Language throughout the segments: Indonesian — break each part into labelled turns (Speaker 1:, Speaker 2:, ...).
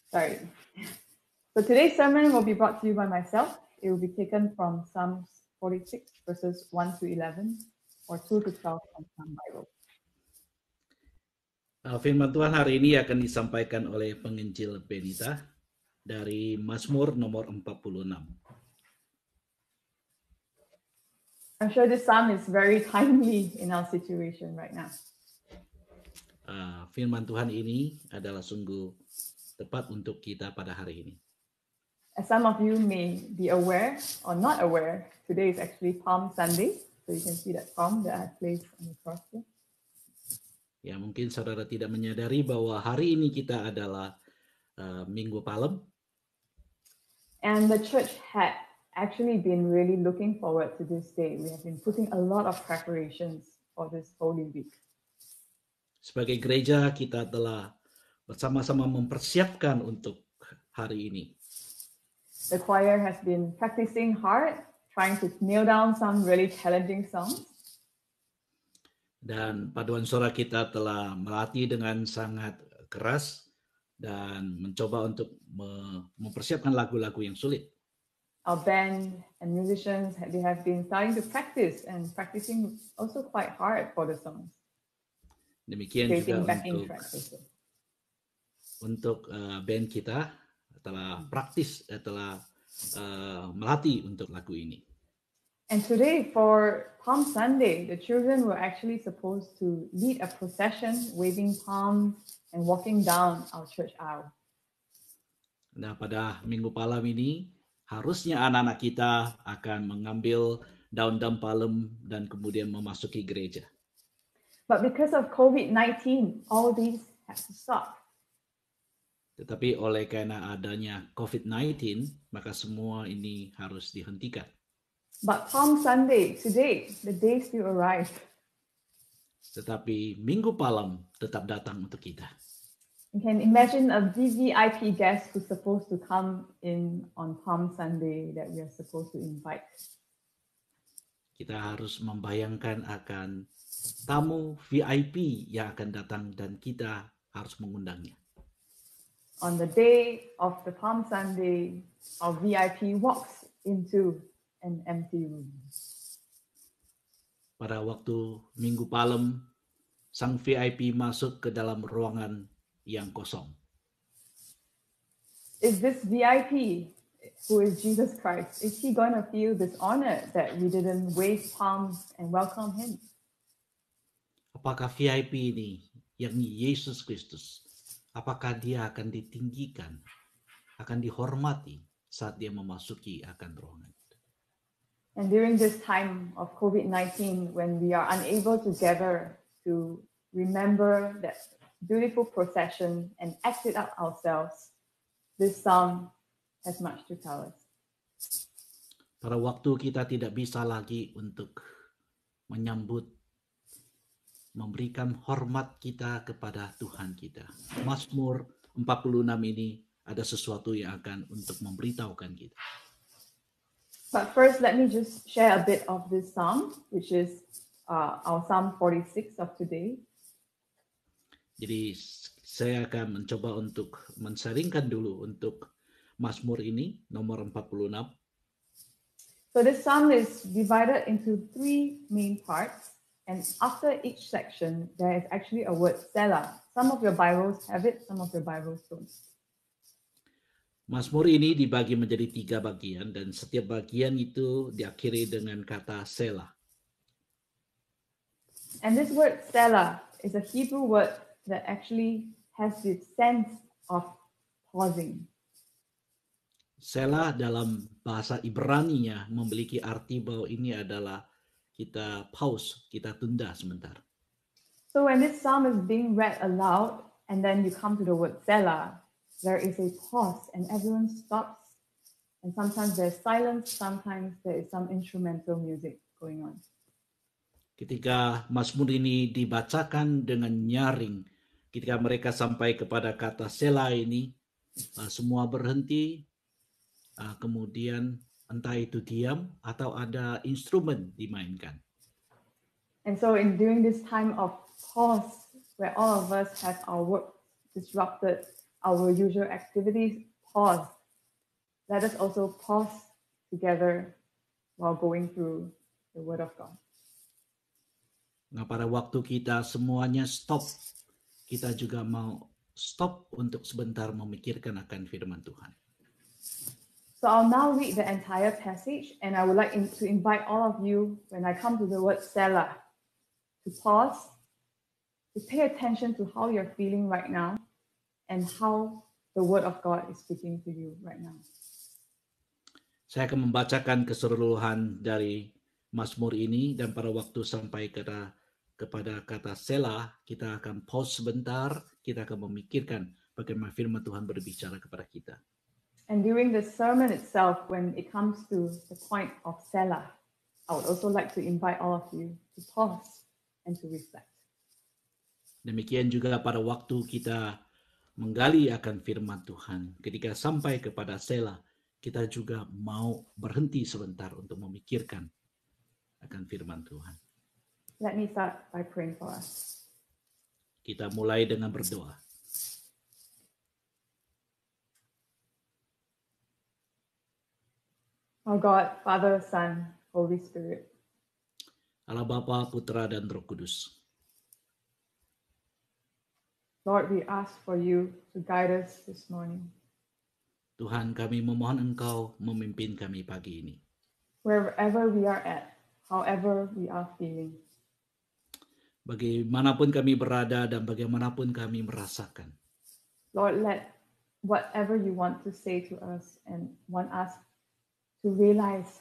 Speaker 1: Sorry. So today's sermon will be brought to you by myself. It will be taken from Psalms 46, verses 1 to 11, or 2 to 12 from some Bible.
Speaker 2: Firman Tuhan hari ini akan disampaikan oleh penginjil Benita dari Mazmur nomor 46.
Speaker 1: I'm sure this psalm is very timely in our situation right now.
Speaker 2: Firman Tuhan ini adalah sungguh tepat untuk kita pada hari ini.
Speaker 1: As some of you may be aware or not aware, today is actually Palm Sunday. So you can see that palm that I have placed on the cross here.
Speaker 2: Ya, mungkin saudara tidak menyadari bahwa hari ini kita adalah Minggu Palem.
Speaker 1: And the church had actually been really looking forward to this day. We have been putting a lot of preparations for this Holy Week.
Speaker 2: Sebagai gereja kita telah bersama-sama mempersiapkan untuk hari ini.
Speaker 1: The choir has been practicing hard, trying to nail down some really challenging songs.
Speaker 2: Dan paduan suara kita telah melatih dengan sangat keras dan mencoba untuk mempersiapkan lagu-lagu yang sulit.
Speaker 1: Our band and musicians, they have been starting to practice and practicing also quite hard for the songs.
Speaker 2: Demikian juga untuk band kita telah praktis, telah melatih untuk lagu ini.
Speaker 1: And today for Palm Sunday, the children were actually supposed to lead a procession, waving palms and walking down our church aisle.
Speaker 2: Nah, pada Minggu Palem ini harusnya anak-anak kita akan mengambil daun-daun palem dan kemudian memasuki gereja.
Speaker 1: But because of COVID-19, all these had to stop.
Speaker 2: Tetapi oleh karena adanya COVID-19, maka semua ini harus dihentikan.
Speaker 1: But Palm Sunday, today, the day still arrived.
Speaker 2: Tetapi Minggu Palem tetap datang untuk kita.
Speaker 1: You can imagine a VVIP guest who's supposed to come in on Palm Sunday that we are supposed to invite.
Speaker 2: Kita harus membayangkan akan tamu VIP yang akan datang dan kita harus mengundangnya.
Speaker 1: On the day of the Palm Sunday, our VIP walks into an empty room.
Speaker 2: Pada waktu Minggu Palem, sang VIP masuk ke dalam ruangan yang kosong.
Speaker 1: Is this VIP, who is Jesus Christ, is he going to feel dishonored that we didn't wave palms and welcome him?
Speaker 2: Apakah VIP ini, yakni Yesus Kristus, apakah dia akan ditinggikan, akan dihormati saat dia memasuki akan ruangan?
Speaker 1: And during this time of COVID-19, when we are unable to gather to remember that beautiful procession and act it out ourselves, this psalm has much to tell us.
Speaker 2: Pada waktu kita tidak bisa lagi untuk menyambut, memberikan hormat kita kepada Tuhan kita. Mazmur 46 ini ada sesuatu yang akan untuk memberitahukan kita.
Speaker 1: But first, let me just share a bit of this psalm, which is our Psalm 46 of today.
Speaker 2: Jadi saya akan mencoba untuk mensaringkan dulu untuk Mazmur ini, nomor 46.
Speaker 1: So this psalm is divided into 3 main parts. And after each section, there is actually a word Selah. Some of your Bibles have it, some of your Bibles don't.
Speaker 2: Mazmur ini dibagi menjadi 3 bagian dan setiap bagian itu diakhiri dengan kata Selah.
Speaker 1: And this word Selah is a Hebrew word that actually has this sense of pausing.
Speaker 2: Selah dalam bahasa Ibrani-nya memiliki arti bahwa ini adalah kita pause, kita tunda sebentar.
Speaker 1: So when this psalm is being read aloud and then you come to the word Selah, there is a pause and everyone stops. And sometimes there's silence, sometimes there is some instrumental music going on.
Speaker 2: Ketika Mazmur ini dibacakan dengan nyaring, ketika mereka sampai kepada kata Selah ini, semua berhenti, kemudian entah itu diam atau ada instrumen dimainkan.
Speaker 1: And so during this time of pause, where all of us have our work disrupted, our usual activities pause, let us also pause together while going through the Word of God.
Speaker 2: Nah, pada waktu kita semuanya stop, kita juga mau stop untuk sebentar memikirkan akan firman Tuhan.
Speaker 1: So I'll now read the entire passage, and I would like to invite all of you, when I come to the word Selah, to pause, to pay attention to how you're feeling right now and how the Word of God is speaking to you right now.
Speaker 2: Saya akan membacakan keseluruhan dari Mazmur ini, dan pada waktu sampai kepada kata Selah, kita akan pause sebentar, kita akan memikirkan bagaimana firman Tuhan berbicara kepada kita.
Speaker 1: And during the sermon itself, when it comes to the point of Selah, I would also like to invite all of you to pause and to reflect.
Speaker 2: Demikian juga pada waktu kita menggali akan firman Tuhan, ketika sampai kepada Selah, kita juga mau berhenti sebentar untuk memikirkan akan firman Tuhan.
Speaker 1: Let me start by praying for us.
Speaker 2: Kita mulai dengan berdoa.
Speaker 1: Our God, Father, Son, Holy Spirit,
Speaker 2: Allah Bapa, Putra, dan Roh Kudus.
Speaker 1: Lord, we ask for you to guide us this morning.
Speaker 2: Tuhan, kami memohon Engkau memimpin kami pagi ini.
Speaker 1: Wherever we are at, however we are feeling.
Speaker 2: Bagaimanapun kami berada dan bagaimanapun kami merasakan.
Speaker 1: Lord, let whatever you want to say to us and want us to realize,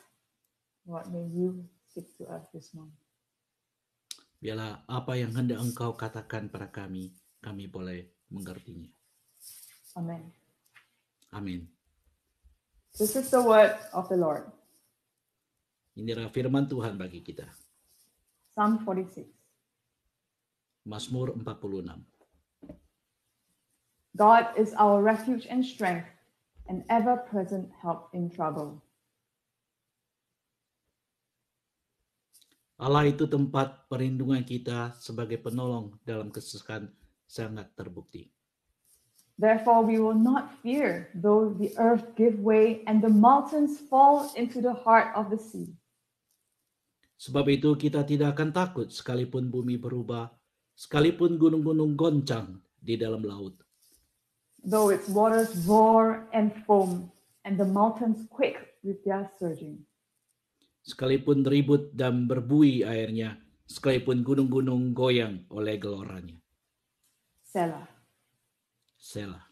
Speaker 1: Lord, may you speak to us this morning.
Speaker 2: Biarlah apa yang hendak Engkau katakan pada kami boleh mengertinya.
Speaker 1: Amen.
Speaker 2: Amin.
Speaker 1: This is the word of the Lord.
Speaker 2: Inilah firman Tuhan bagi kita.
Speaker 1: Psalm 46.
Speaker 2: Mazmur 46.
Speaker 1: God is our refuge and strength, an ever-present help in trouble.
Speaker 2: Allah itu tempat perlindungan kita sebagai penolong dalam kesusahan sangat terbukti.
Speaker 1: Therefore we will not fear, though the earth give way and the mountains fall into the heart of the sea.
Speaker 2: Sebab itu kita tidak akan takut sekalipun bumi berubah, sekalipun gunung-gunung goncang di dalam laut.
Speaker 1: Though its waters roar and foam, and the mountains quake with their surging.
Speaker 2: Sekalipun ribut dan berbuih airnya, sekalipun gunung-gunung goyang oleh geloranya.
Speaker 1: Selah.
Speaker 2: Selah.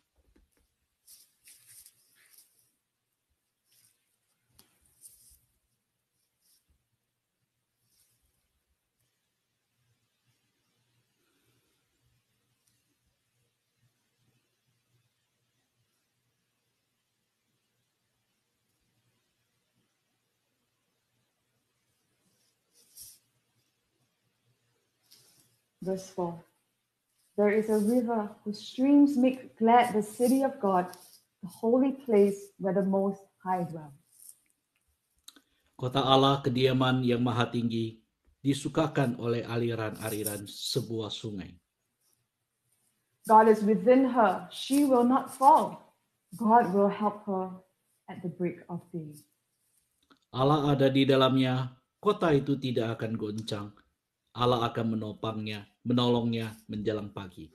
Speaker 1: Verse 4. There is a river whose streams make glad the city of God, the holy place where the Most High dwells.
Speaker 2: Kota Allah, kediaman yang maha tinggi, disukakan oleh aliran-aliran sebuah sungai.
Speaker 1: God is within her, she will not fall. God will help her at the break of day.
Speaker 2: Allah ada di dalamnya, kota itu tidak akan goncang. Allah akan menolongnya menjelang pagi.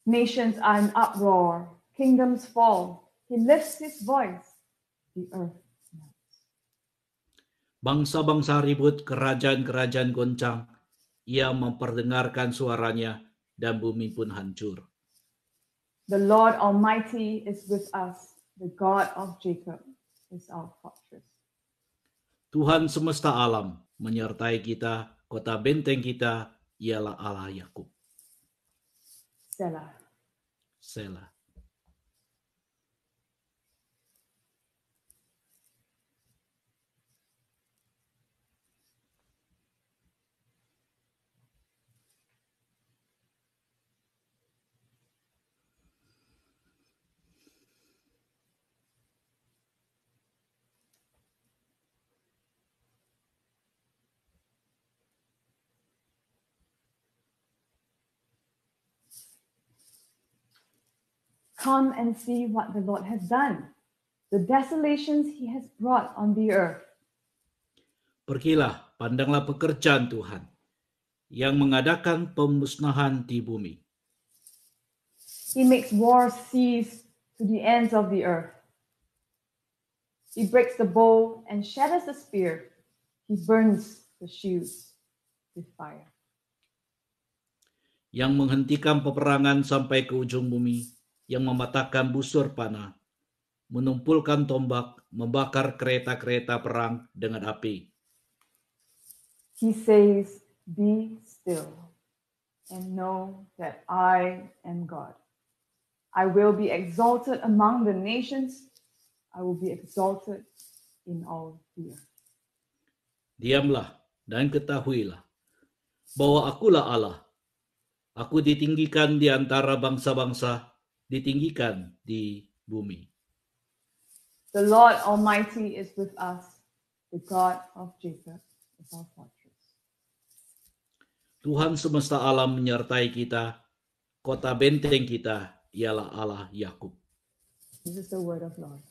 Speaker 1: Nations are in uproar, kingdoms fall. He lifts his voice, the earth melts.
Speaker 2: Bangsa-bangsa ribut, kerajaan-kerajaan goncang. Ia memperdengarkan suaranya dan bumi pun hancur.
Speaker 1: The Lord Almighty is with us. The God of Jacob is our fortress.
Speaker 2: Tuhan semesta alam menyertai kita, kota benteng kita ialah Allah Yakub.
Speaker 1: Selah.
Speaker 2: Selah.
Speaker 1: Come and see what the Lord has done, the desolations he has brought on the earth.
Speaker 2: Pergilah, pandanglah pekerjaan Tuhan yang mengadakan pemusnahan di bumi.
Speaker 1: He makes wars cease to the ends of the earth. He breaks the bow and shatters the spear. He burns the shields with fire.
Speaker 2: Yang menghentikan peperangan sampai ke ujung bumi, yang mematahkan busur panah, menumpulkan tombak, membakar kereta-kereta perang dengan api.
Speaker 1: He says, "Be still and know that I am God. I will be exalted among the nations. I will be exalted in all the earth."
Speaker 2: Diamlah dan ketahuilah bahwa akulah Allah. Aku ditinggikan di antara bangsa-bangsa, ditinggikan di bumi.
Speaker 1: The Lord Almighty is with us. The God of Jacob is our fortress.
Speaker 2: Tuhan semesta alam menyertai kita. Kota benteng kita ialah Allah Yakub.
Speaker 1: This is the word of Lord.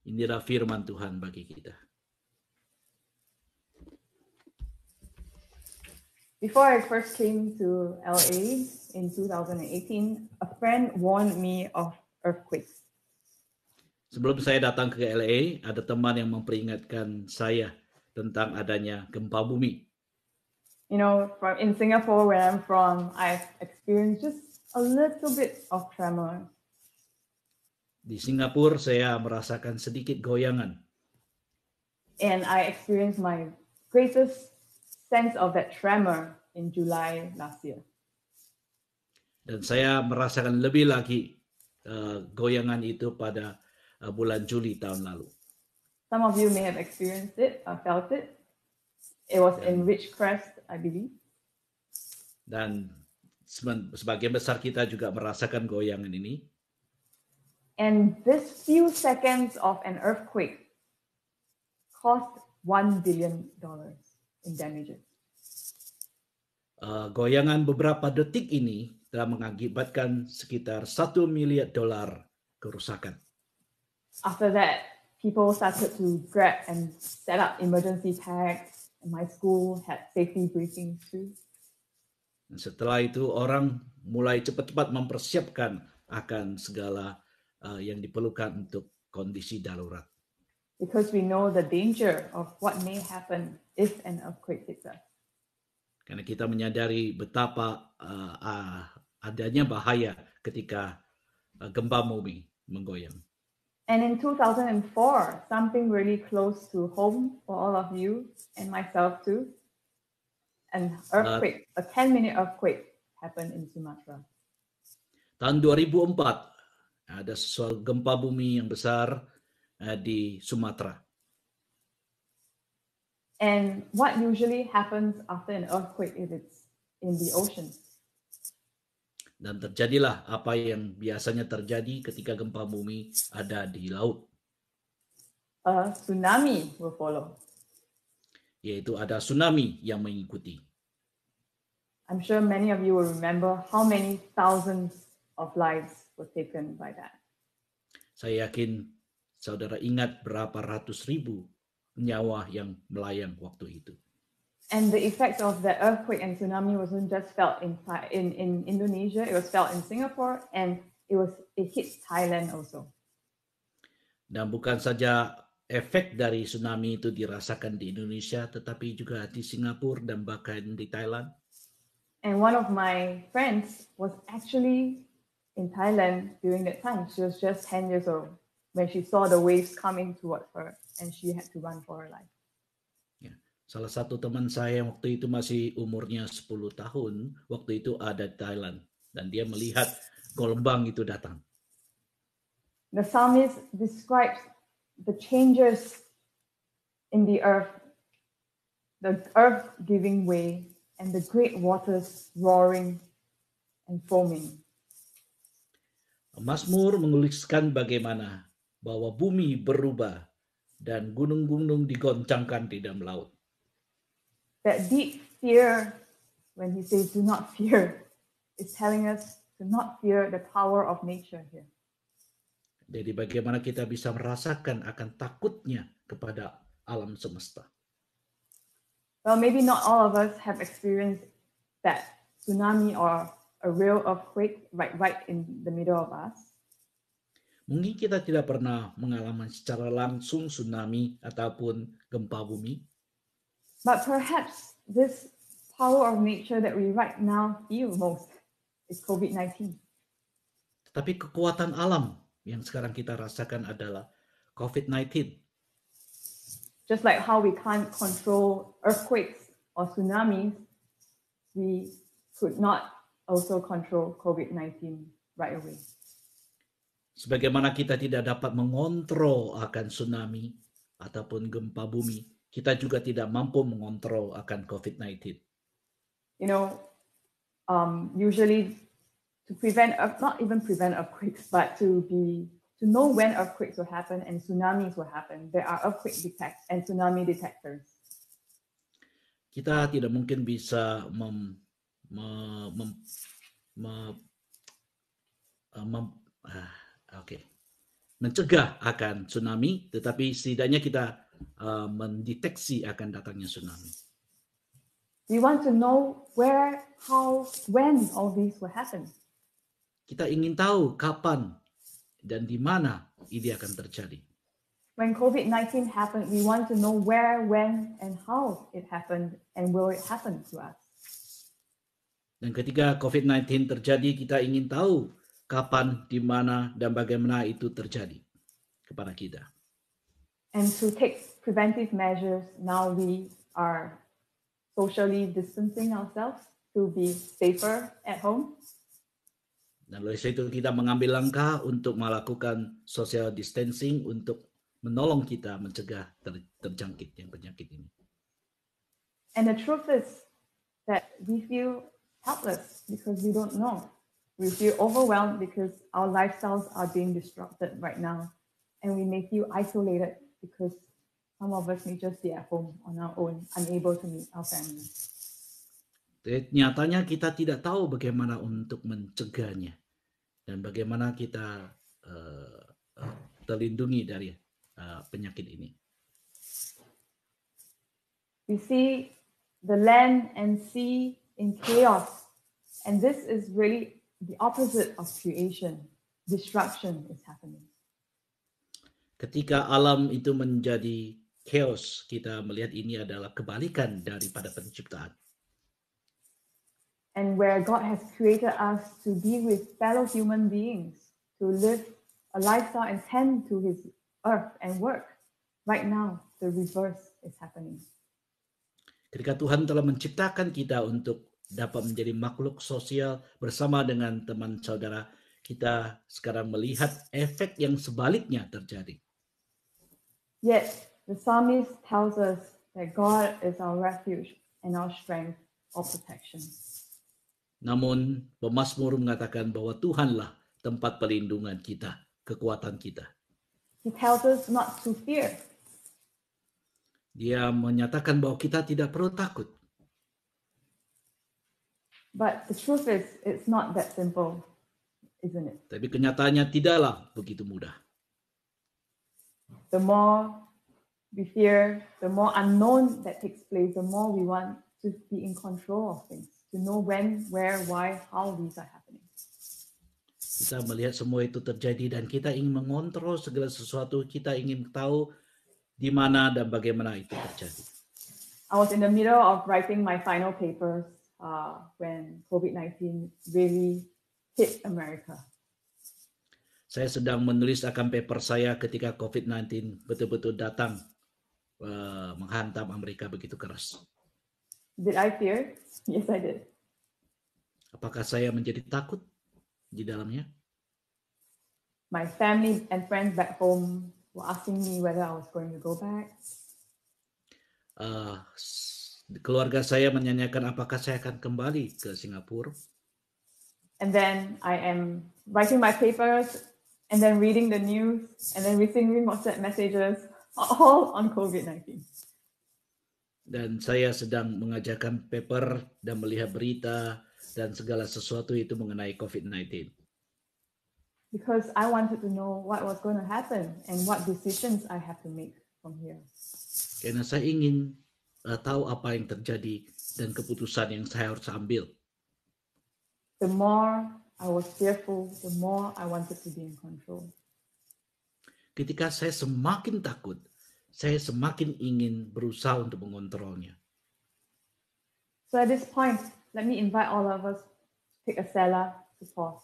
Speaker 2: Inilah firman Tuhan bagi kita.
Speaker 1: Before I first came to LA in 2018, a friend warned me of earthquakes.
Speaker 2: Sebelum saya datang ke LA, ada teman yang memperingatkan saya tentang adanya gempa bumi.
Speaker 1: You know, in Singapore, where I'm from, I've experienced just a little bit of tremor.
Speaker 2: Di Singapura saya merasakan sedikit goyangan.
Speaker 1: And I experienced my greatest sense of that tremor in July last year.
Speaker 2: Dan saya merasakan lebih lagi goyangan itu pada bulan Juli tahun lalu.
Speaker 1: Some of you may have experienced it, felt it. It was in Ridgecrest, I believe.
Speaker 2: Dan sebagian besar kita juga merasakan goyangan ini.
Speaker 1: And this few seconds of an earthquake cost $1 billion in damages.
Speaker 2: Goyangan beberapa detik ini telah mengakibatkan sekitar $1 miliar kerusakan.
Speaker 1: After that, people started to grab and set up emergency tags, and my school had safety briefings too.
Speaker 2: Dan setelah itu orang mulai cepat-cepat mempersiapkan akan segala yang diperlukan untuk kondisi darurat.
Speaker 1: Because we know the danger of what may happen if an earthquake hits us.
Speaker 2: Karena kita menyadari betapa adanya bahaya ketika gempa bumi menggoyang.
Speaker 1: And in 2004, something really close to home for all of you and myself too, an earthquake, a 10-minute earthquake happened in Sumatra.
Speaker 2: Tahun 2004 ada sesuatu gempa bumi yang besar di Sumatera.
Speaker 1: And what usually happens after an earthquake is it's in the ocean.
Speaker 2: Dan terjadilah apa yang biasanya terjadi ketika gempa bumi ada di laut.
Speaker 1: A tsunami will follow.
Speaker 2: Yaitu ada tsunami yang mengikuti.
Speaker 1: I'm sure many of you will remember how many thousands of lives were taken by that.
Speaker 2: Saya yakin saudara ingat berapa ratus ribu nyawa yang melayang waktu itu.
Speaker 1: And the effect of the earthquake and tsunami wasn't just felt in Indonesia, it was felt in Singapore, and it hit Thailand also.
Speaker 2: Dan bukan saja efek dari tsunami itu dirasakan di Indonesia, tetapi juga di Singapura dan bahkan di Thailand.
Speaker 1: And one of my friends was actually in Thailand during that time. She was just 10 years old when she saw the waves coming towards her, and she had to run for her life.
Speaker 2: Salah satu teman saya waktu itu masih umurnya 10 tahun, waktu itu ada di Thailand, dan dia melihat gelombang itu datang.
Speaker 1: The psalmist describes the changes in the earth giving way, and the great waters roaring and foaming.
Speaker 2: Mazmur menuliskan bagaimana bahwa bumi berubah dan gunung-gunung digoncangkan di dalam laut.
Speaker 1: That deep fear, when he says do not fear, is telling us to not fear the power of nature here.
Speaker 2: Jadi bagaimana kita bisa merasakan akan takutnya kepada alam semesta.
Speaker 1: Well, maybe not all of us have experienced that tsunami or a real earthquake right in the middle of us.
Speaker 2: Mungkin kita tidak pernah mengalami secara langsung tsunami ataupun gempa bumi.
Speaker 1: But perhaps this power of nature that we right now feel most is COVID-19.
Speaker 2: Tapi kekuatan alam yang sekarang kita rasakan adalah COVID-19.
Speaker 1: Just like how we can't control earthquakes or tsunamis, we could not also control COVID-19 right away.
Speaker 2: Sebagaimana kita tidak dapat mengontrol akan tsunami ataupun gempa bumi, kita juga tidak mampu mengontrol akan COVID-19.
Speaker 1: You know, usually to prevent, not even prevent earthquakes, but to know when earthquakes will happen and tsunamis will happen, there are earthquake and tsunami detectors.
Speaker 2: Kita tidak mungkin bisa mencegah akan tsunami, tetapi setidaknya kita mendeteksi akan datangnya tsunami.
Speaker 1: We want to know where, how, when all these will happen.
Speaker 2: Kita ingin tahu kapan dan di mana ini akan terjadi.
Speaker 1: When COVID-19 happened, we want to know where, when, and how it happened, and will it happen to us.
Speaker 2: Dan ketika COVID-19 terjadi, kita ingin tahu kapan, di mana, dan bagaimana itu terjadi kepada kita.
Speaker 1: And to take preventive measures, now we are socially distancing ourselves to be safer at home.
Speaker 2: Dan oleh itu kita mengambil langkah untuk melakukan social distancing untuk menolong kita mencegah terjangkit penyakit ini.
Speaker 1: And the truth is that we feel helpless because we don't know. We feel overwhelmed because our lifestyles are being disrupted right now. And we may feel isolated because some of us may just be at home on our own, unable to meet our family.
Speaker 2: Nyatanya kita tidak tahu bagaimana untuk mencegahnya dan bagaimana kita terlindungi dari penyakit ini.
Speaker 1: We see the land and sea in chaos, and this is really the opposite of creation. Destruction is happening.
Speaker 2: Ketika alam itu menjadi chaos, kita melihat ini adalah kebalikan daripada penciptaan.
Speaker 1: And where God has created us to be with fellow human beings, to live a lifestyle and tend to his earth and work, right now the reverse is happening.
Speaker 2: Ketika Tuhan telah menciptakan kita untuk dapat menjadi makhluk sosial bersama dengan teman saudara, kita sekarang melihat efek yang sebaliknya terjadi.
Speaker 1: Yet the psalmist tells us that God is our refuge and our strength or protection.
Speaker 2: Namun pemazmur mengatakan bahwa Tuhanlah tempat perlindungan kita, kekuatan kita.
Speaker 1: He tells us not to fear.
Speaker 2: Dia menyatakan bahwa kita tidak perlu takut.
Speaker 1: But the truth is, it's not that simple, isn't it?
Speaker 2: Tapi kenyataannya tidaklah begitu mudah.
Speaker 1: The more we fear, the more unknown that takes place, the more we want to be in control of things, to know when, where, why, how these are happening.
Speaker 2: Kita melihat semua itu terjadi dan kita ingin mengontrol segala sesuatu, kita ingin tahu di mana dan bagaimana itu terjadi.
Speaker 1: I was in the middle of writing my final papers when COVID-19 really hit America.
Speaker 2: Saya sedang menulis akan paper saya ketika COVID-19 betul-betul datang menghantam Amerika begitu keras.
Speaker 1: Did I fear? Yes, I did.
Speaker 2: Apakah saya menjadi takut di dalamnya?
Speaker 1: My family and friends back home were asking me whether I was going to go back.
Speaker 2: Keluarga saya menanyakan apakah saya akan kembali ke Singapura.
Speaker 1: And then I am writing my papers and then reading the news and then receiving WhatsApp messages all on COVID-19.
Speaker 2: Dan saya sedang mengajarkan paper dan melihat berita dan segala sesuatu itu mengenai COVID-19.
Speaker 1: because I wanted to know what was going to happen and what decisions I have to make from here.
Speaker 2: Karena saya ingin tahu apa yang terjadi dan keputusan yang saya harus ambil.
Speaker 1: The more I was fearful, the more I wanted to be in control.
Speaker 2: Ketika saya semakin takut, saya semakin ingin berusaha untuk mengontrolnya.
Speaker 1: So at this point, let me invite all of us to take a selah to pause.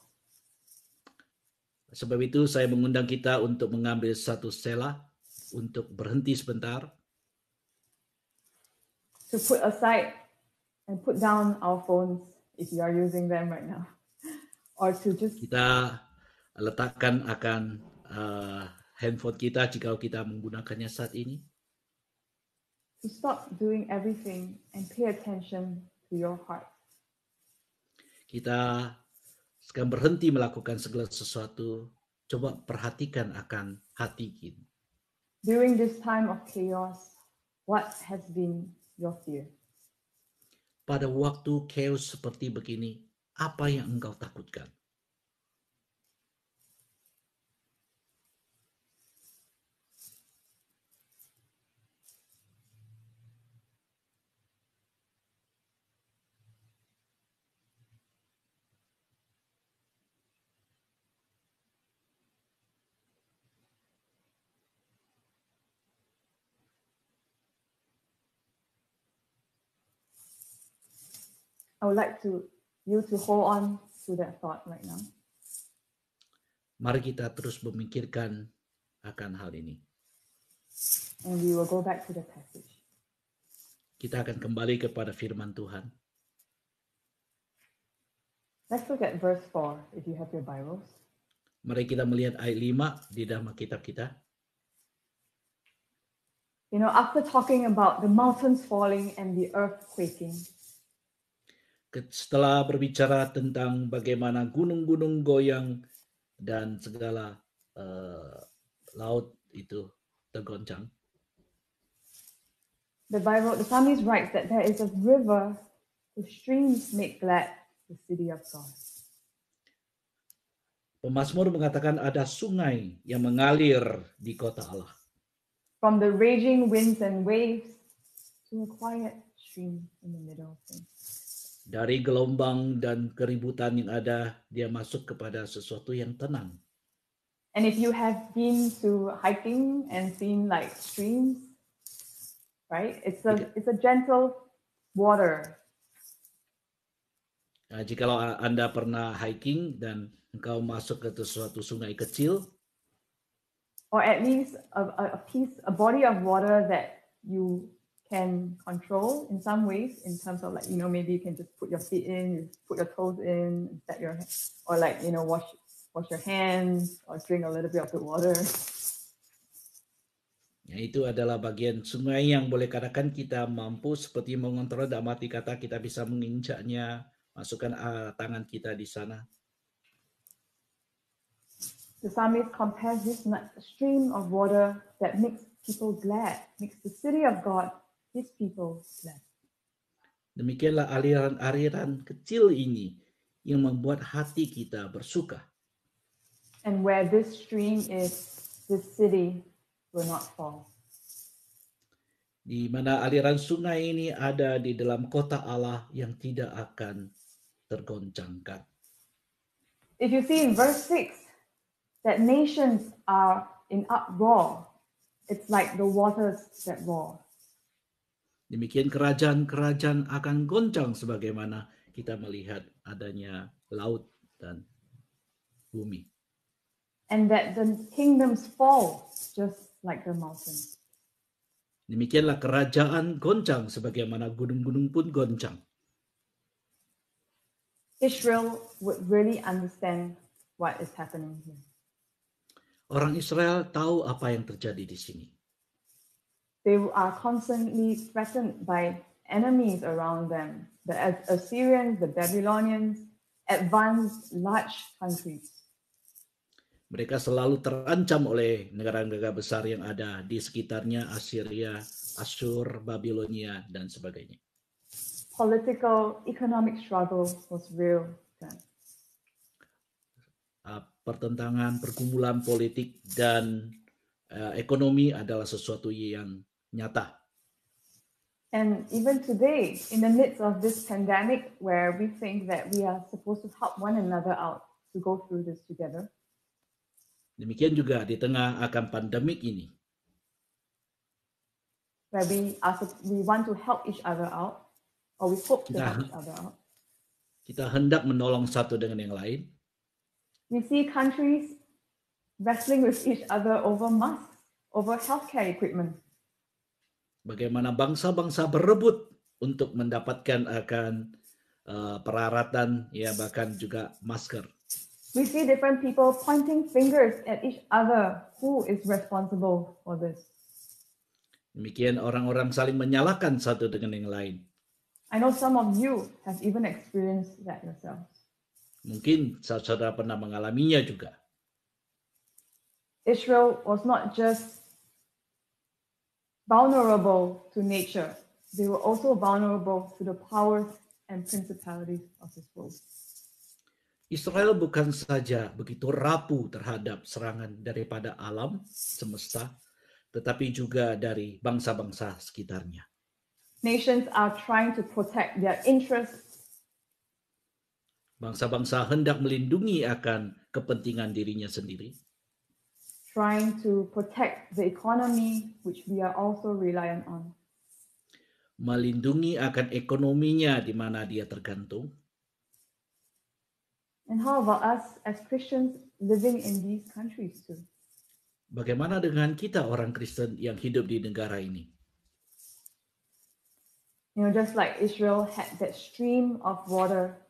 Speaker 2: Sebab itu saya mengundang kita untuk mengambil satu selah, untuk berhenti sebentar,
Speaker 1: to put aside and put down our phones if you are using them right now, or to just
Speaker 2: kita letakkan akan handphone kita jika kita menggunakannya saat ini.
Speaker 1: to stop doing everything and pay attention to your heart.
Speaker 2: Kita sekarang berhenti melakukan segala sesuatu, coba perhatikan akan hati kita.
Speaker 1: During this time of chaos, what has been your fear?
Speaker 2: Pada waktu chaos seperti begini, apa yang engkau takutkan?
Speaker 1: I would like you to hold on to that thought right now.
Speaker 2: Mari kita terus memikirkan akan hal ini.
Speaker 1: And we will go back to the passage.
Speaker 2: Kita akan kembali kepada firman Tuhan.
Speaker 1: Let's look at verse 4 if you have your Bibles.
Speaker 2: Mari kita melihat ayat 5 di dalam kitab kita.
Speaker 1: You know, after talking about the mountains falling and the earth quaking,
Speaker 2: Setelah berbicara tentang bagaimana gunung-gunung goyang dan segala laut itu tergoncang,
Speaker 1: the psalmist writes that there is a river, the streams make glad the city of God.
Speaker 2: Pemazmur mengatakan ada sungai yang mengalir di kota Allah.
Speaker 1: From the raging winds and waves to a quiet stream in the middle of things.
Speaker 2: Dari gelombang dan keributan yang ada, dia masuk kepada sesuatu yang tenang.
Speaker 1: And if you have been to hiking and seen like streams, right? It's a gentle water.
Speaker 2: Nah, jikalau Anda pernah hiking dan engkau masuk ke suatu sungai kecil,
Speaker 1: or at least a body of water that you can control in some ways, in terms of like, you know, maybe you can just put your feet in, you put your toes in, set your, or like, you know, wash your hands or drink a little bit of the water.
Speaker 2: Ya, itu adalah bagian sungai yang boleh katakan kita mampu seperti mengontrol dalam arti kata kita bisa menginjaknya, masukkan tangan kita di sana.
Speaker 1: The psalmist compares this stream of water that makes people glad, makes the city of God, his people, glad.
Speaker 2: Demikianlah aliran-aliran kecil ini yang membuat hati kita bersuka.
Speaker 1: And where this stream is, this city will not fall.
Speaker 2: Di mana aliran sungai ini ada di dalam kota Allah yang tidak akan tergoncangkan.
Speaker 1: If you see in verse 6 that nations are in uproar, it's like the waters that roar.
Speaker 2: Demikian kerajaan-kerajaan akan goncang sebagaimana kita melihat adanya laut dan bumi.
Speaker 1: And that the kingdoms fall just like the mountains.
Speaker 2: Demikianlah kerajaan goncang sebagaimana gunung-gunung pun goncang.
Speaker 1: Israel would really understand what is happening here.
Speaker 2: Orang Israel tahu apa yang terjadi di sini.
Speaker 1: They are constantly threatened by enemies around them, the Assyrians, the Babylonians, advanced large countries.
Speaker 2: Mereka selalu terancam oleh negara-negara besar yang ada di sekitarnya, Assyria, Asyur, Babilonia, dan sebagainya.
Speaker 1: Political, economic struggle was real then.
Speaker 2: pertentangan, pergumulan politik dan ekonomi adalah sesuatu yang nyata.
Speaker 1: And even today, in the midst of this pandemic, where we think that we are supposed to help one another out to go through this together,
Speaker 2: Demikian juga di tengah akan pandemik ini,
Speaker 1: where we want to help each other out, or we hope to help each other out,
Speaker 2: kita hendak menolong satu dengan yang lain.
Speaker 1: we see countries wrestling with each other over masks, over healthcare equipment.
Speaker 2: Bagaimana bangsa-bangsa berebut untuk mendapatkan akan peralatan, ya bahkan juga masker.
Speaker 1: We see different people pointing fingers at each other. Who is responsible for this?
Speaker 2: Demikian orang-orang saling menyalahkan satu dengan yang lain.
Speaker 1: I know some of you have even experienced that yourselves.
Speaker 2: Mungkin saudara pernah mengalaminya juga.
Speaker 1: Israel was not just vulnerable to nature. They were also vulnerable to the powers and principalities of this world.
Speaker 2: Israel bukan saja begitu rapuh terhadap serangan daripada alam semesta, tetapi juga dari bangsa-bangsa sekitarnya.
Speaker 1: Nations are trying to protect their interests.
Speaker 2: Bangsa-bangsa hendak melindungi akan kepentingan dirinya sendiri.
Speaker 1: Trying to protect the economy, which we are also reliant on.
Speaker 2: Melindungi akan ekonominya di mana dia tergantung.
Speaker 1: And how about us as Christians living in these countries too?
Speaker 2: Bagaimana dengan kita orang Kristen yang hidup di negara ini?
Speaker 1: You know, just like Israel had that stream of water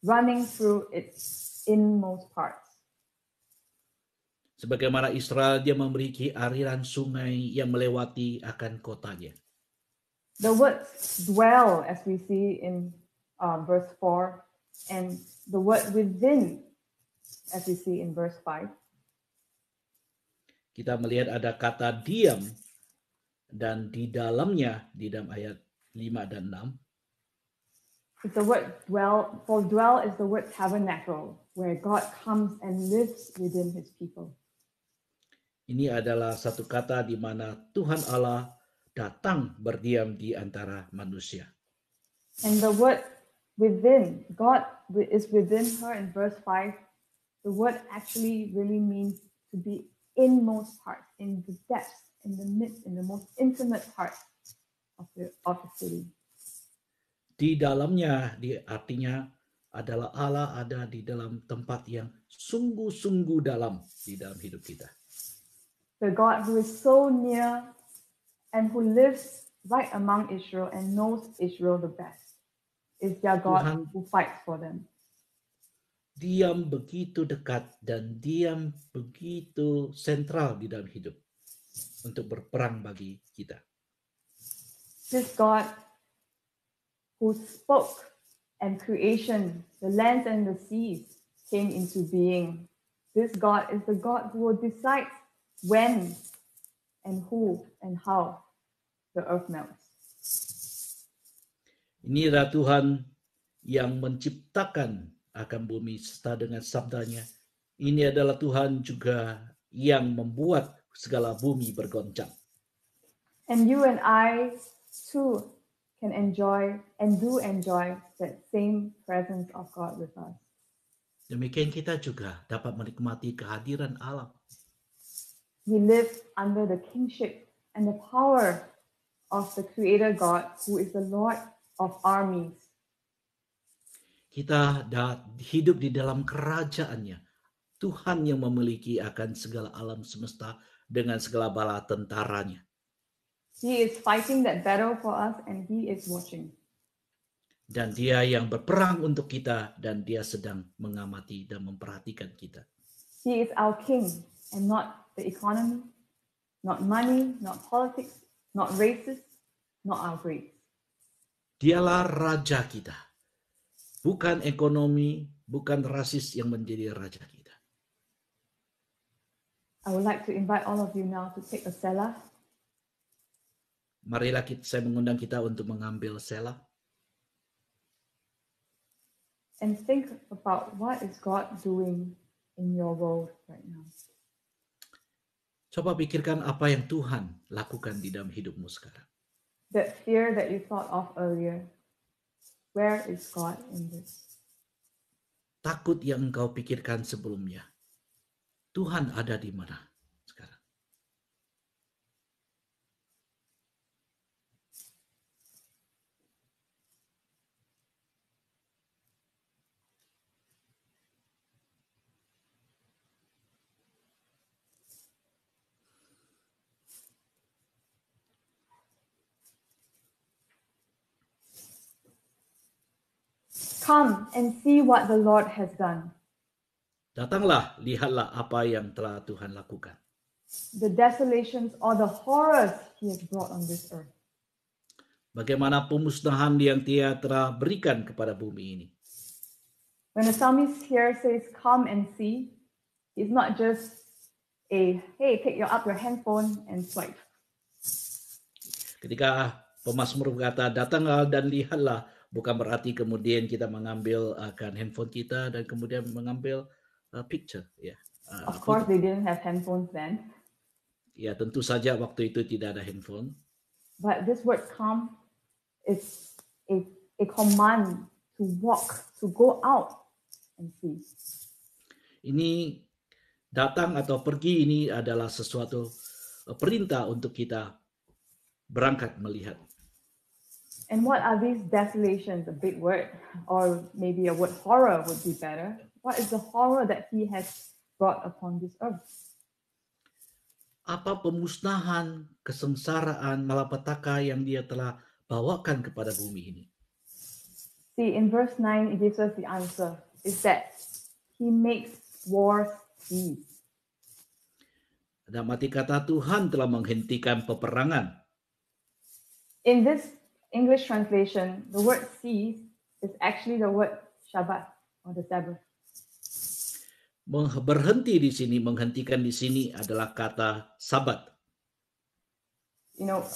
Speaker 1: running through its inmost parts.
Speaker 2: Sebagaimana Israel, dia memiliki aliran sungai yang melewati akan kotanya.
Speaker 1: The word dwell, as we see in verse 4, and the word within, as we see in verse 5.
Speaker 2: Kita melihat ada kata diam dan di dalamnya, di dalam ayat 5 dan 6.
Speaker 1: It's the word dwell, for dwell is the word tabernacle, where God comes and lives within his people.
Speaker 2: Ini adalah satu kata di mana Tuhan Allah datang berdiam di antara manusia.
Speaker 1: And the word within, God is within her in verse 5. The word actually really means to be inmost part, in the depths, in the midst, in the most intimate part of the city.
Speaker 2: Di dalamnya, artinya adalah Allah ada di dalam tempat yang sungguh-sungguh dalam di dalam hidup kita.
Speaker 1: The God who is so near and who lives right among Israel and knows Israel the best is their God
Speaker 2: Tuhan
Speaker 1: who fights for them.
Speaker 2: Diam begitu dekat dan diam begitu sentral di dalam hidup untuk berperang bagi kita.
Speaker 1: This God who spoke and creation, the lands and the seas came into being. This God is the God who will decide when and who and how the earth melts.
Speaker 2: Inilah Tuhan yang menciptakan akan bumi serta dengan sabdanya. Ini adalah Tuhan juga yang membuat segala bumi bergoncang.
Speaker 1: And you and I too can enjoy and do enjoy that same presence of God with us.
Speaker 2: Demikian kita juga dapat menikmati kehadiran Allah.
Speaker 1: We live under the kingship and the power of the Creator God, who is the Lord of armies.
Speaker 2: Kita hidup di dalam kerajaannya. Tuhan yang memiliki akan segala alam semesta dengan segala bala tentaranya.
Speaker 1: He is fighting that battle for us and he is watching.
Speaker 2: Dan dia yang berperang untuk kita dan dia sedang mengamati dan memperhatikan kita.
Speaker 1: He is our king and not the economy, not money, not politics, not races, not our grades.
Speaker 2: Dialah raja kita. Bukan ekonomi, bukan rasis yang menjadi raja kita.
Speaker 1: I would like to invite all of you now to take a selah.
Speaker 2: Marilah saya mengundang kita untuk mengambil selah.
Speaker 1: And think about what is God doing in your world right now?
Speaker 2: Coba pikirkan apa yang Tuhan lakukan di dalam hidupmu sekarang.
Speaker 1: That fear that you thought of earlier, where is God in this?
Speaker 2: Takut yang engkau pikirkan sebelumnya. Tuhan ada di mana sekarang?
Speaker 1: Come and see what the Lord has done.
Speaker 2: Datanglah, lihatlah apa yang telah Tuhan lakukan.
Speaker 1: The desolations or the horrors he has brought on this earth.
Speaker 2: Bagaimana pemusnahan yang Dia telah berikan kepada bumi ini.
Speaker 1: When the psalmist here says, come and see, it's not just a, hey, take up your handphone and swipe.
Speaker 2: Ketika pemazmur berkata, datanglah dan lihatlah, bukan berarti kemudian kita mengambil akan handphone kita dan kemudian mengambil picture. Ya.
Speaker 1: Of course, they didn't have handphones then.
Speaker 2: Ya, tentu saja waktu itu tidak ada handphone.
Speaker 1: But this word come is a command to walk, to go out and see.
Speaker 2: Ini datang atau pergi ini adalah sesuatu perintah untuk kita berangkat melihat.
Speaker 1: And what are these desolations? A big word, or maybe a word horror would be better. What is the horror that he has brought upon this earth?
Speaker 2: Apa pemusnahan, kesengsaraan, malapetaka yang Dia telah bawakan kepada bumi ini?
Speaker 1: See, in verse 9, it gives us the answer, is that he makes wars cease.
Speaker 2: Dalam arti kata Tuhan telah menghentikan peperangan.
Speaker 1: In this English translation, the word cease is actually the word Shabbat or the Sabbath.
Speaker 2: Berhenti di sini, menghentikan di sini adalah kata Sabat.
Speaker 1: You know,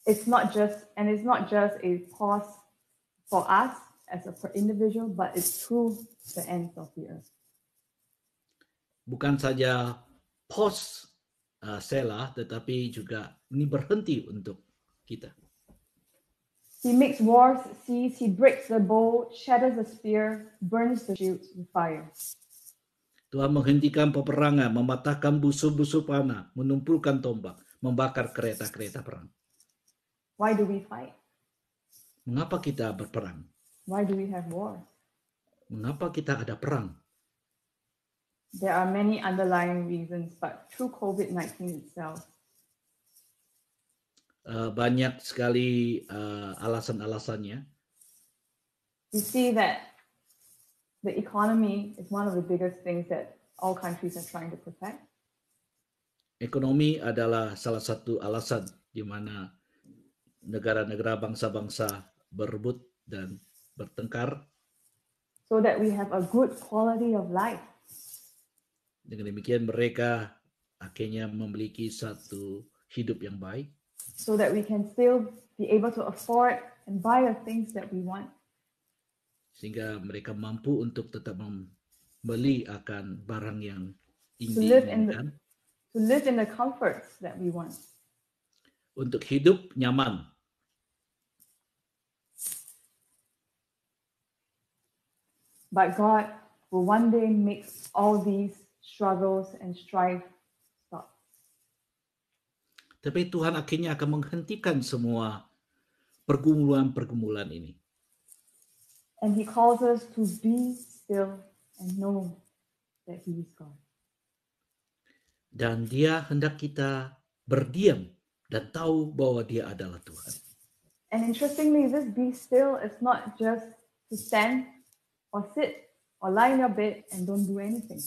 Speaker 1: it's not just a pause for us as a individual, but it's through the ends of the earth.
Speaker 2: Bukan saja pause selah, tetapi juga ini berhenti untuk kita.
Speaker 1: He makes wars cease, he breaks the bow, shatters the spear, burns the shields with fire.
Speaker 2: Tuhan menghentikan peperangan, mematahkan busur-busur panah, menumpulkan tombak, membakar kereta-kereta perang.
Speaker 1: Why do we fight?
Speaker 2: Mengapa kita berperang?
Speaker 1: Why do we have wars?
Speaker 2: Mengapa kita ada perang?
Speaker 1: There are many underlying reasons, but through COVID-19 itself,
Speaker 2: banyak sekali alasan-alasannya.
Speaker 1: we see that the economy is one of the biggest things that all countries are trying to protect.
Speaker 2: Ekonomi adalah salah satu alasan di mana negara-negara bangsa-bangsa berebut dan bertengkar.
Speaker 1: So that we have a good quality of life.
Speaker 2: Dengan demikian mereka akhirnya memiliki satu hidup yang baik.
Speaker 1: So that we can still be able to afford and buy the things that we want.
Speaker 2: Sehingga mereka mampu untuk tetap membeli akan barang yang
Speaker 1: To live in the comforts that we want.
Speaker 2: Untuk hidup nyaman.
Speaker 1: But God will one day make all these struggles and strife stop.
Speaker 2: Tapi Tuhan akhirnya akan menghentikan semua pergumulan-pergumulan ini.
Speaker 1: And he calls us to be still and know that he is God.
Speaker 2: Dan Dia hendak kita berdiam dan tahu bahwa Dia adalah Tuhan.
Speaker 1: And interestingly, this be still is not just to stand or sit or lie in your bed and don't do anything.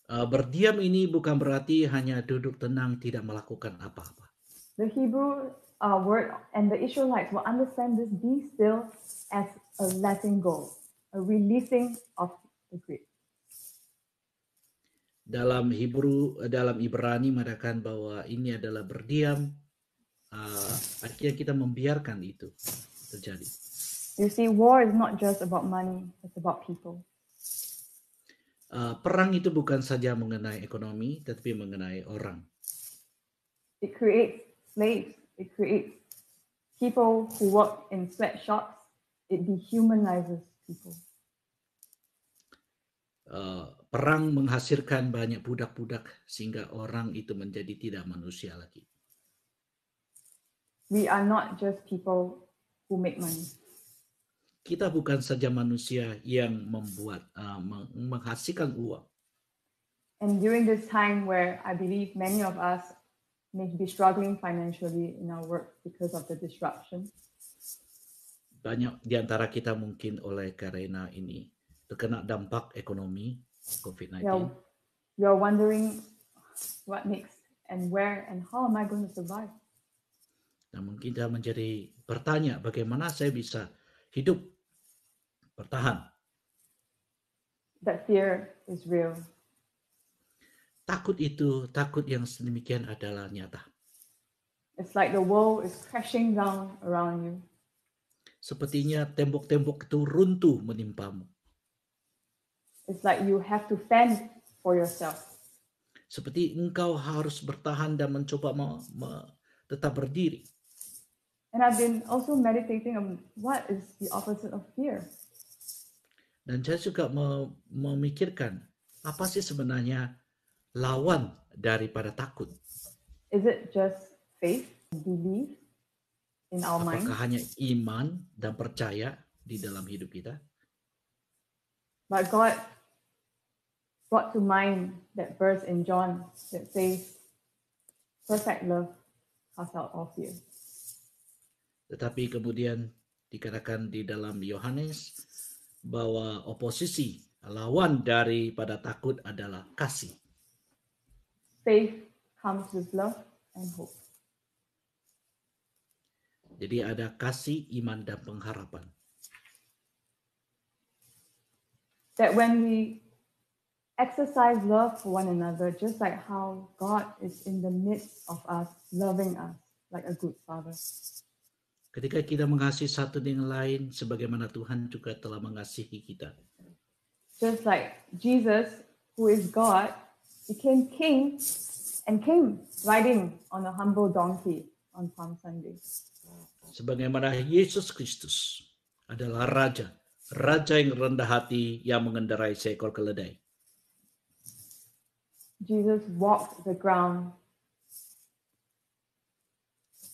Speaker 2: Berdiam ini bukan berarti hanya duduk tenang tidak melakukan apa-apa.
Speaker 1: The Hebrew word and the Israelites will understand this be still as a letting go, a releasing of the grip.
Speaker 2: Dalam Ibrani mengatakan bahwa ini adalah berdiam, akhirnya kita membiarkan itu terjadi.
Speaker 1: You see, war is not just about money, it's about people.
Speaker 2: perang itu bukan saja mengenai ekonomi, tetapi mengenai orang.
Speaker 1: It creates slaves. It creates people who work in sweatshops. It dehumanizes people.
Speaker 2: Perang menghasilkan banyak budak-budak sehingga orang itu menjadi tidak manusia lagi.
Speaker 1: We are not just people who make money.
Speaker 2: Kita bukan saja manusia yang menghasilkan uang.
Speaker 1: And during this time where I believe many of us may be struggling financially in our work because of the disruption,
Speaker 2: banyak di antara kita mungkin oleh karena ini terkena dampak ekonomi COVID-19.
Speaker 1: you're wondering what next and where and how am I going to survive?
Speaker 2: Nah, mungkin kita menjadi bertanya bagaimana saya bisa hidup bertahan.
Speaker 1: That fear is real.
Speaker 2: Takut yang sedemikian adalah nyata.
Speaker 1: It's like the world is crashing down around you.
Speaker 2: Sepertinya tembok-tembok itu runtuh menimpamu.
Speaker 1: It's like you have to fend for yourself.
Speaker 2: Seperti engkau harus bertahan dan mencoba tetap berdiri.
Speaker 1: And I've been also meditating on what is the opposite of fear.
Speaker 2: Dan saya juga memikirkan apa sih sebenarnya lawan daripada takut.
Speaker 1: Is it just faith, belief in our mind?
Speaker 2: Apakah hanya iman dan percaya di dalam hidup kita?
Speaker 1: But God brought to mind that verse in John that says, perfect love casts out all fear.
Speaker 2: Tetapi kemudian dikatakan di dalam Yohanes bahwa oposisi, lawan daripada takut adalah kasih.
Speaker 1: Faith comes with love and hope.
Speaker 2: Jadi ada kasih, iman, dan pengharapan.
Speaker 1: That when we exercise love for one another, just like how God is in the midst of us, loving us like a good father.
Speaker 2: Ketika kita mengasihi satu dengan lain, sebagaimana Tuhan juga telah mengasihi kita.
Speaker 1: Just like Jesus, who is God, became king and came riding on a humble donkey on Palm Sunday.
Speaker 2: Sebagaimana Yesus Kristus adalah Raja yang rendah hati yang mengendarai seekor keledai.
Speaker 1: Jesus walked the ground.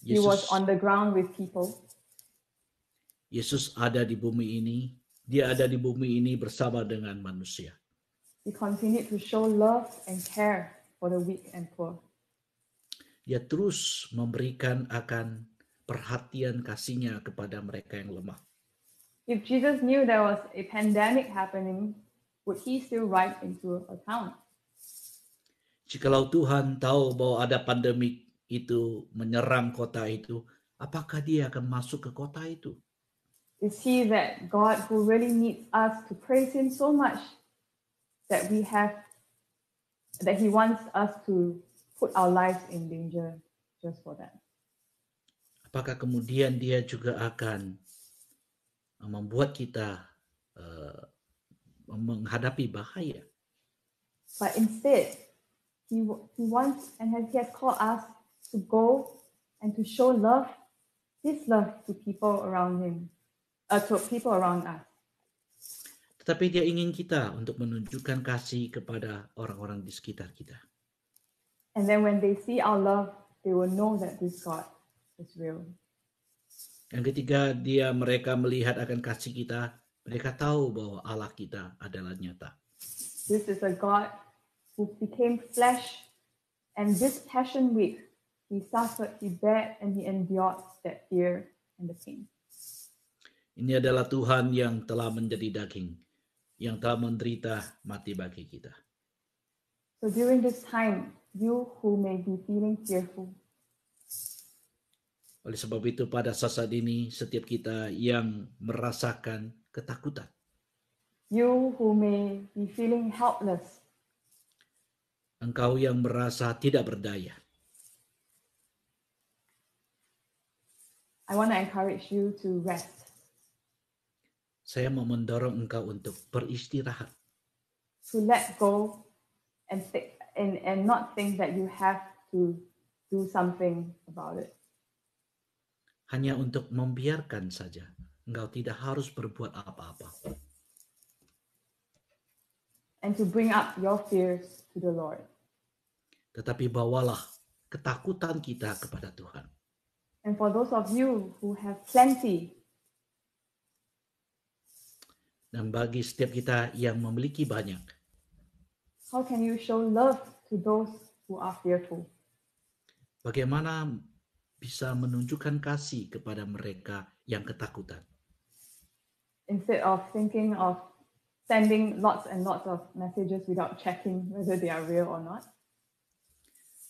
Speaker 1: He was on the ground with people.
Speaker 2: Yesus ada di bumi ini. Dia ada di bumi ini bersama dengan manusia.
Speaker 1: He continued to show love and care for the weak and poor.
Speaker 2: Dia terus memberikan akan perhatian kasihnya kepada mereka yang lemah.
Speaker 1: If Jesus knew there was a pandemic happening, would he still ride into a town?
Speaker 2: Jikalau Tuhan tahu bahwa ada pandemik itu menyerang kota itu, apakah dia akan masuk ke kota itu?
Speaker 1: Is he that God who really needs us to praise him so much that he wants us to put our lives in danger just for that?
Speaker 2: Apakah kemudian dia juga akan membuat kita menghadapi bahaya?
Speaker 1: But instead, he wants and he has called us to go and to show love, his love to people around him, to people around us.
Speaker 2: Tetapi dia ingin kita untuk menunjukkan kasih kepada orang-orang di sekitar kita.
Speaker 1: And then when they see our love, they will know that this God is real.
Speaker 2: Dan ketika mereka melihat akan kasih kita, mereka tahu bahwa Allah kita adalah nyata.
Speaker 1: This is a God who became flesh, and this Passion Week, he suffered, he bared, and he endured that fear and the pain.
Speaker 2: Ini adalah Tuhan yang telah menjadi daging, yang telah menderita mati bagi kita.
Speaker 1: So during this time, you who may be feeling fearful,
Speaker 2: oleh sebab itu pada saat ini setiap kita yang merasakan ketakutan,
Speaker 1: you who may be feeling helpless,
Speaker 2: engkau yang merasa tidak berdaya,
Speaker 1: I want to encourage you to rest.
Speaker 2: saya mau mendorong engkau untuk beristirahat.
Speaker 1: to let go and not think that you have to do something about it.
Speaker 2: Hanya untuk membiarkan saja. Engkau tidak harus berbuat apa-apa.
Speaker 1: And to bring up your fears to the Lord.
Speaker 2: Tetapi bawalah ketakutan kita kepada Tuhan.
Speaker 1: And for those of you who have plenty,
Speaker 2: Dan bagi setiap kita yang memiliki banyak,
Speaker 1: how can you show love to those who are fearful?
Speaker 2: bagaimana bisa menunjukkan kasih kepada mereka yang ketakutan?
Speaker 1: Instead of thinking of sending lots and lots of messages without checking whether they are real or not.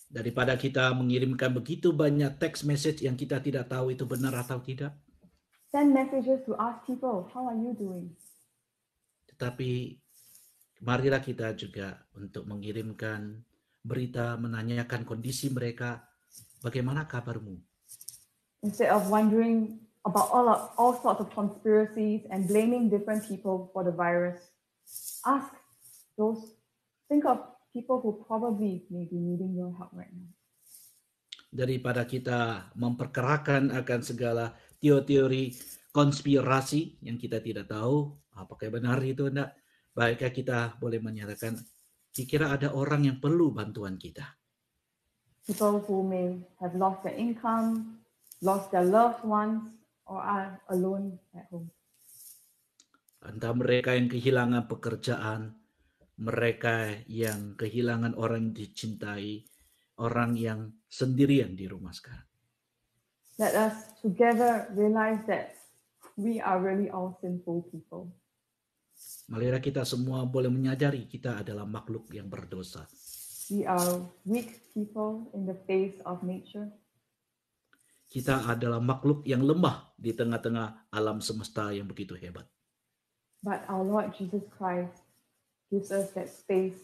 Speaker 2: Daripada kita mengirimkan begitu banyak text message yang kita tidak tahu itu benar atau tidak.
Speaker 1: Send messages to ask people, how are you doing?
Speaker 2: Tetapi marilah kita juga untuk mengirimkan berita, menanyakan kondisi mereka, bagaimana kabarmu?
Speaker 1: Instead of wondering about all sorts of conspiracies and blaming different people for the virus, think of people who probably may be needing your help right now.
Speaker 2: Daripada kita memperkerakan akan segala teori konspirasi yang kita tidak tahu apakah benar itu enggak, baiklah kita boleh menyatakan kira ada orang yang perlu bantuan kita.
Speaker 1: People who may have lost their income, lost their loved ones, or are alone at home.
Speaker 2: Entah mereka yang kehilangan pekerjaan, mereka yang kehilangan orang yang dicintai, orang yang sendirian di rumah sekarang.
Speaker 1: Let us together realize that we are really all sinful people.
Speaker 2: Marilah kita semua boleh menyadari kita adalah makhluk yang berdosa.
Speaker 1: We are weak people in the face of nature.
Speaker 2: Kita adalah makhluk yang lemah di tengah-tengah alam semesta yang begitu hebat.
Speaker 1: But our Lord Jesus Christ gives us that space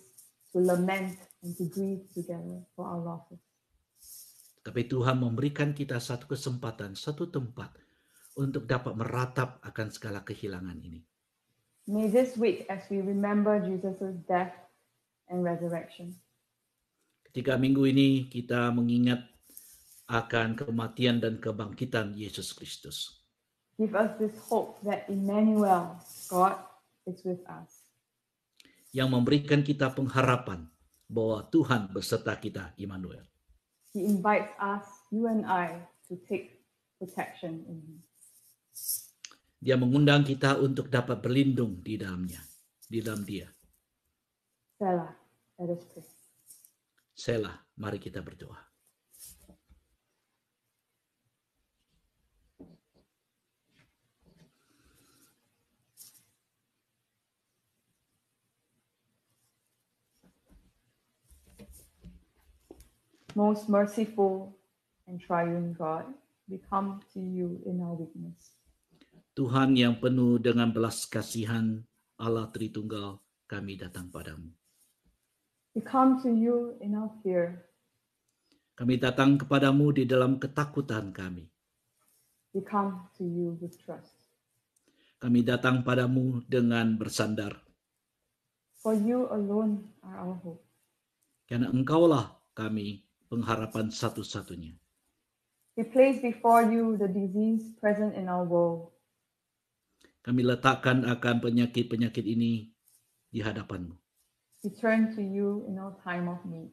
Speaker 1: to lament and to grieve together for our losses.
Speaker 2: Tapi Tuhan memberikan kita satu kesempatan, satu tempat untuk dapat meratap akan segala kehilangan ini.
Speaker 1: May this week, as we remember Jesus' death and resurrection,
Speaker 2: Ketika minggu ini kita mengingat akan kematian dan kebangkitan Yesus Kristus,
Speaker 1: give us this hope that Emmanuel, God, is with us.
Speaker 2: yang memberikan kita pengharapan bahwa Tuhan beserta kita, Immanuel.
Speaker 1: He invites us, you and I, to take protection in Him.
Speaker 2: Dia mengundang kita untuk dapat berlindung di dalamnya, di dalam Dia.
Speaker 1: Selah, let us pray.
Speaker 2: Selah, mari kita berdoa.
Speaker 1: Most merciful and triune God, we come to you in our weakness.
Speaker 2: Tuhan yang penuh dengan belas kasihan, Allah Tritunggal, kami datang padamu.
Speaker 1: We come to you in our fear.
Speaker 2: Kami datang kepadamu di dalam ketakutan kami.
Speaker 1: We come to you with trust.
Speaker 2: Kami datang padamu dengan bersandar.
Speaker 1: For you alone are our hope.
Speaker 2: Karena engkaulah kami pengharapan satu-satunya.
Speaker 1: We place before you the disease present in our world.
Speaker 2: Kami letakkan akan penyakit-penyakit ini di hadapanmu.
Speaker 1: We turn to you in our time of need.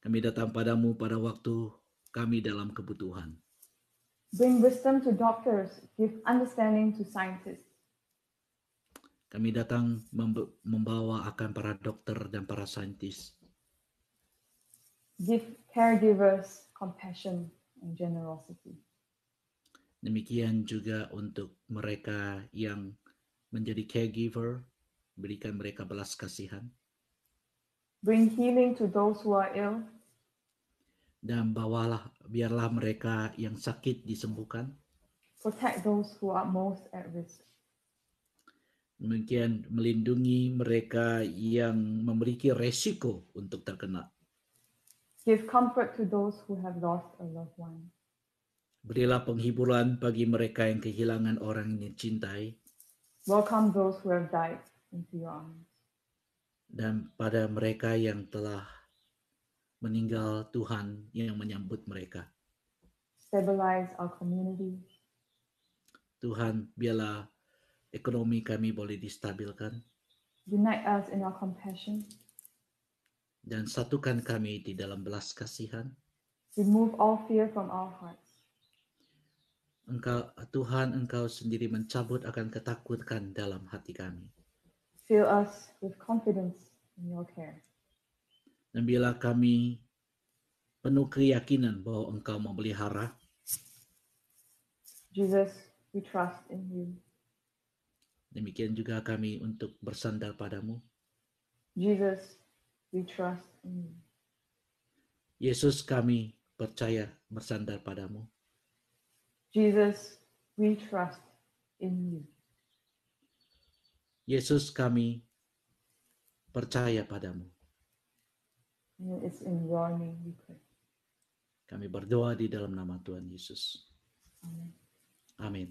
Speaker 2: Kami datang padamu pada waktu kami dalam kebutuhan.
Speaker 1: Bring wisdom to doctors, give understanding to scientists.
Speaker 2: Kami datang membawa akan para dokter dan para saintis.
Speaker 1: Give caregivers compassion and generosity.
Speaker 2: Demikian juga untuk mereka yang menjadi caregiver, berikan mereka belas kasihan.
Speaker 1: Bring healing to those who are ill.
Speaker 2: Dan biarlah mereka yang sakit disembuhkan.
Speaker 1: Protect those who are most at risk.
Speaker 2: Demikian melindungi mereka yang memiliki resiko untuk terkena.
Speaker 1: Give comfort to those who have lost a loved one.
Speaker 2: Berilah penghiburan bagi mereka yang kehilangan orang yang dicintai.
Speaker 1: Welcome those who have died into your arms.
Speaker 2: Dan pada mereka yang telah meninggal, Tuhan yang menyambut mereka.
Speaker 1: Stabilize our community.
Speaker 2: Tuhan, biarlah ekonomi kami boleh distabilkan
Speaker 1: Unite us in our compassion.
Speaker 2: dan satukan kami di dalam belas kasihan.
Speaker 1: Remove all fear from our hearts.
Speaker 2: Tuhan, Engkau sendiri mencabut akan ketakutan dalam hati kami.
Speaker 1: Fill us with confidence in your care.
Speaker 2: Dan biarlah kami penuh keyakinan bahwa Engkau memelihara.
Speaker 1: Jesus, we trust in you.
Speaker 2: Demikian juga kami untuk bersandar padamu.
Speaker 1: Jesus, we trust in you.
Speaker 2: Yesus, kami percaya bersandar padamu.
Speaker 1: Jesus, we trust in you.
Speaker 2: Yesus, kami percaya padamu.
Speaker 1: And it's in your name we pray.
Speaker 2: Kami berdoa di dalam nama Tuhan Yesus.
Speaker 1: Amen.
Speaker 2: Amin.